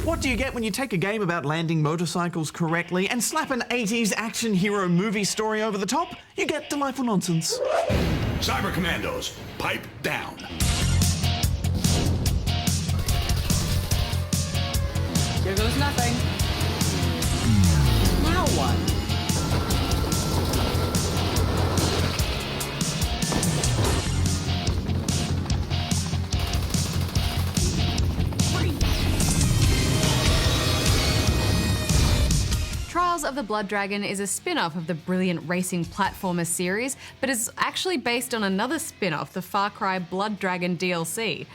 What do you get when you take a game about landing motorcycles correctly and slap an 80s action hero movie story over the top? You get delightful nonsense. Cyber Commandos, pipe down. Here goes nothing. Now what? Trials of the Blood Dragon is a spin-off of the brilliant racing platformer series, but is actually based on another spin-off, the Far Cry Blood Dragon DLC.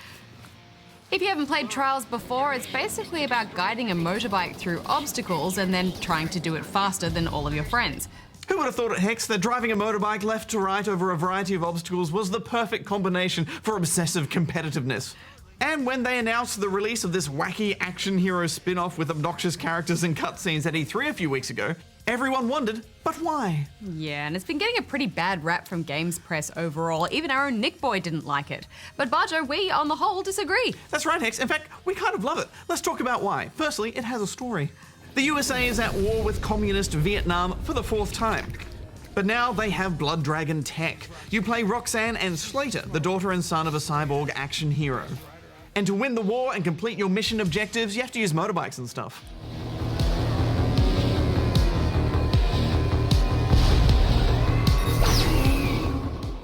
If you haven't played Trials before, it's basically about guiding a motorbike through obstacles and then trying to do it faster than all of your friends. Who would have thought at Hex that driving a motorbike left to right over a variety of obstacles was the perfect combination for obsessive competitiveness? And when they announced the release of this wacky action hero spin-off with obnoxious characters and cutscenes at E3 a few weeks ago, everyone wondered, but why? Yeah, and it's been getting a pretty bad rap from games press overall. Even our own Nick Boy didn't like it. But Barjo, we, on the whole, disagree. That's right, Hex. In fact, we kind of love it. Let's talk about why. Firstly, it has a story. The USA is at war with communist Vietnam for the 4th time. But now they have Blood Dragon tech. You play Roxanne and Slater, the daughter and son of a cyborg action hero. And to win the war and complete your mission objectives, you have to use motorbikes and stuff.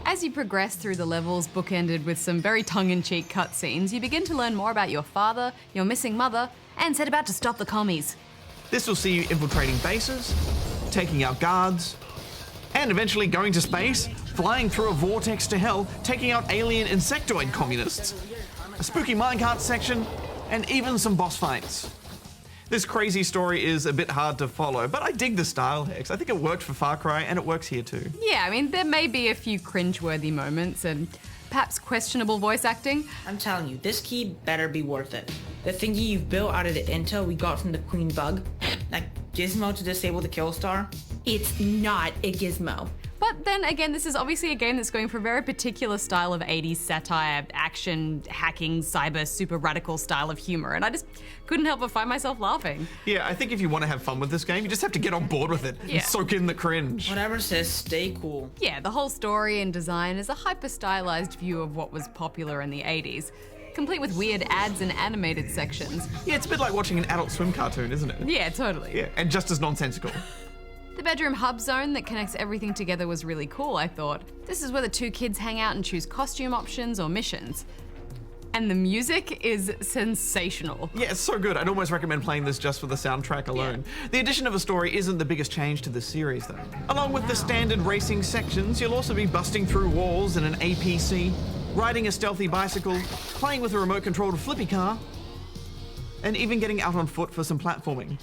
As you progress through the levels, bookended with some very tongue-in-cheek cutscenes, you begin to learn more about your father, your missing mother, and set about to stop the commies. This will see you infiltrating bases, taking out guards, and eventually going to space, flying through a vortex to hell, taking out alien insectoid communists, a spooky minecart section, and even some boss fights. This crazy story is a bit hard to follow, but I dig the style, Hex. I think it worked for Far Cry, and it works here too. Yeah, I mean, there may be a few cringe-worthy moments and perhaps questionable voice acting. I'm telling you, this key better be worth it. The thingy you've built out of the intel we got from the Queen Bug, that gizmo to disable the kill star, it's not a gizmo. But then again, this is obviously a game that's going for a very particular style of 80s satire, action, hacking, cyber, super radical style of humor, and I just couldn't help but find myself laughing. Yeah, I think if you want to have fun with this game, you just have to get on board with it and soak in the cringe. Whatever, sis, stay cool. Yeah, the whole story and design is a hyper-stylized view of what was popular in the 80s, complete with weird ads and animated sections. Yeah, it's a bit like watching an Adult Swim cartoon, isn't it? Yeah, totally. Yeah, and just as nonsensical. The bedroom hub zone that connects everything together was really cool, I thought. This is where the two kids hang out and choose costume options or missions. And the music is sensational. Yeah, it's so good. I'd almost recommend playing this just for the soundtrack alone. Yeah. The addition of a story isn't the biggest change to this series, though. Along with the standard racing sections, you'll also be busting through walls in an APC, riding a stealthy bicycle, playing with a remote-controlled flippy car, and even getting out on foot for some platforming.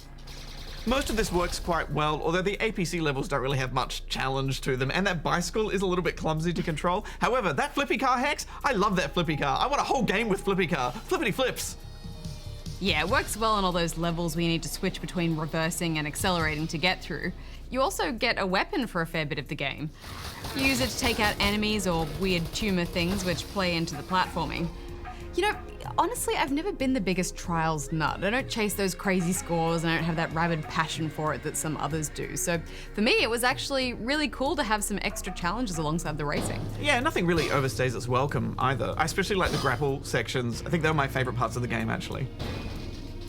Most of this works quite well, although the APC levels don't really have much challenge to them, and that bicycle is a little bit clumsy to control. However, that flippy car, Hex, I love that flippy car. I want a whole game with flippy car. Flippity flips. Yeah, it works well on all those levels where you need to switch between reversing and accelerating to get through. You also get a weapon for a fair bit of the game. You use it to take out enemies or weird tumor things which play into the platforming. You know, honestly, I've never been the biggest Trials nut. I don't chase those crazy scores and I don't have that rabid passion for it that some others do. So for me, it was actually really cool to have some extra challenges alongside the racing. Yeah, nothing really overstays its welcome either. I especially like the grapple sections. I think they're my favorite parts of the game, actually.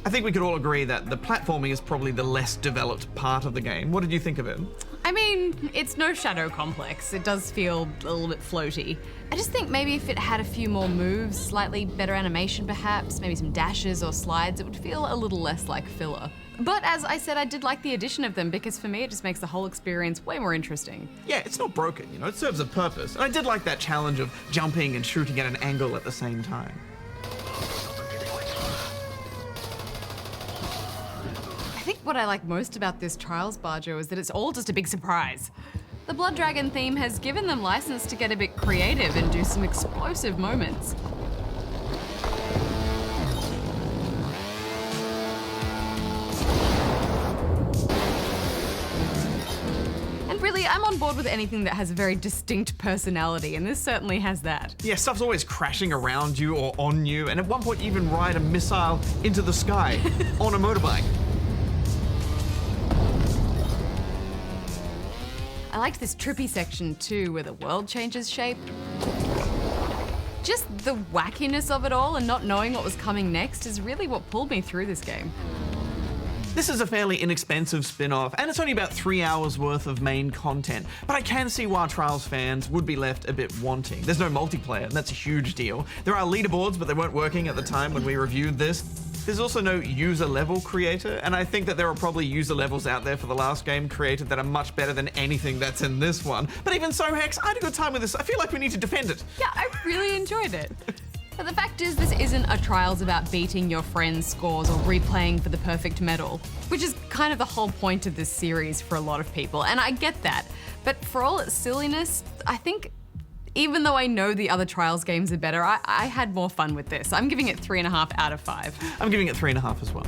I think we could all agree that the platforming is probably the less developed part of the game. What did you think of it? I mean, it's no Shadow Complex. It does feel a little bit floaty. I just think maybe if it had a few more moves, slightly better animation perhaps, maybe some dashes or slides, it would feel a little less like filler. But as I said, I did like the addition of them because for me it just makes the whole experience way more interesting. Yeah, it's not broken, you know, it serves a purpose. And I did like that challenge of jumping and shooting at an angle at the same time. I think what I like most about this Trials Barjo is that it's all just a big surprise. The Blood Dragon theme has given them license to get a bit creative and do some explosive moments. And really, I'm on board with anything that has a very distinct personality, and this certainly has that. Yeah, stuff's always crashing around you or on you, and at one point you even ride a missile into the sky on a motorbike. I liked this trippy section too, where the world changes shape. Just the wackiness of it all and not knowing what was coming next is really what pulled me through this game. This is a fairly inexpensive spin-off, and it's only about 3 hours worth of main content, but I can see why Trials fans would be left a bit wanting. There's no multiplayer, and that's a huge deal. There are leaderboards, but they weren't working at the time when we reviewed this. There's also no user level creator, and I think that there are probably user levels out there for the last game created that are much better than anything that's in this one. But even so, Hex, I had a good time with this. I feel like we need to defend it. Yeah, I really enjoyed it. But the fact is, this isn't a Trials about beating your friends' scores or replaying for the perfect medal, which is kind of the whole point of this series for a lot of people, and I get that. But for all its silliness, I think even though I know the other Trials games are better, I had more fun with this. I'm giving it 3.5 out of 5. I'm giving it 3.5 as well.